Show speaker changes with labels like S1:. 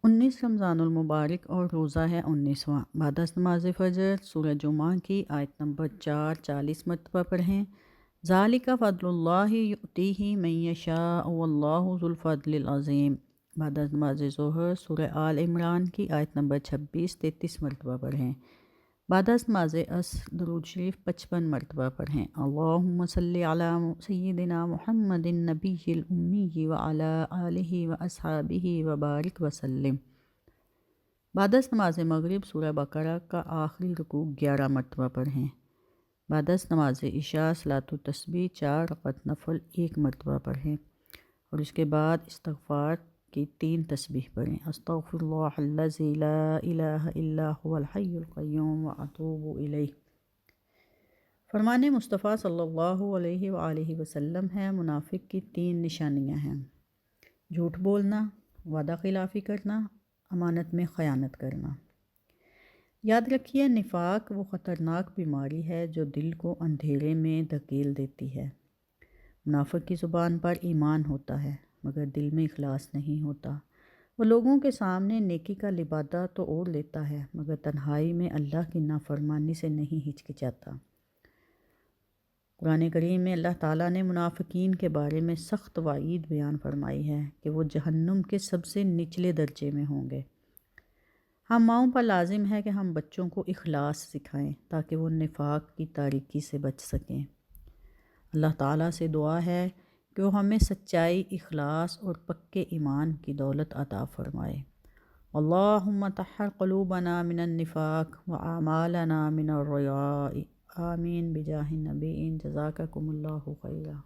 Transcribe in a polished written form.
S1: 19 رمضان المبارک اور روزہ ہے 19واں۔ بعد از نماز فجر سورہ جمعہ کی آیت نمبر 4 40 مرتبہ پڑھیں۔ ذالک فضل اللہ یؤتیہ من یشاء واللہ ذو الفضل العظیم۔ بعد از نماز ظہر سورہ آل عمران کی آیت نمبر 26 33 مرتبہ پڑھیں۔ بعد از نماز عصر درود شریف 55 مرتبہ پڑھیں۔ اللہم صلی علی سیدنا محمد النبی الامی وعلی آلہ واصحابہ وبارک وسلم۔ بعد از نماز مغرب سورہ بقرہ کا آخری رکوع 11 مرتبہ پڑھیں۔ بعد از نماز عشاء صلاۃ التسبیح 4 رکعت نفل 1 مرتبہ پڑھیں اور اس کے بعد استغفار کی 3 تسبیح پڑھیں۔ استغفر اللہ الذی لا الہ الا هو الحی القیوم واتوب الیہ۔ فرمان مصطفیٰ صلی اللہ علیہ وآلہ وسلم ہے منافق کی 3 نشانیاں ہیں: جھوٹ بولنا، وعدہ خلافی کرنا، امانت میں خیانت کرنا۔ یاد رکھیے نفاق وہ خطرناک بیماری ہے جو دل کو اندھیرے میں دھکیل دیتی ہے۔ منافق کی زبان پر ایمان ہوتا ہے مگر دل میں اخلاص نہیں ہوتا۔ وہ لوگوں کے سامنے نیکی کا لبادہ تو اوڑھ لیتا ہے مگر تنہائی میں اللہ کی نافرمانی سے نہیں ہچکچاتا۔ قرآن کریم میں اللہ تعالیٰ نے منافقین کے بارے میں سخت وعید بیان فرمائی ہے کہ وہ جہنم کے سب سے نچلے درجے میں ہوں گے۔ ہم ماؤں پر لازم ہے کہ ہم بچوں کو اخلاص سکھائیں تاکہ وہ نفاق کی تاریکی سے بچ سکیں۔ اللہ تعالیٰ سے دعا ہے کہ وہ ہمیں سچائی، اخلاص اور پکے ایمان کی دولت عطا فرمائے۔ اللہم طہر قلوبنا من النفاق واعمالنا من الریاء، آمین بجاہ النبی، جزاککم اللہ خیرا۔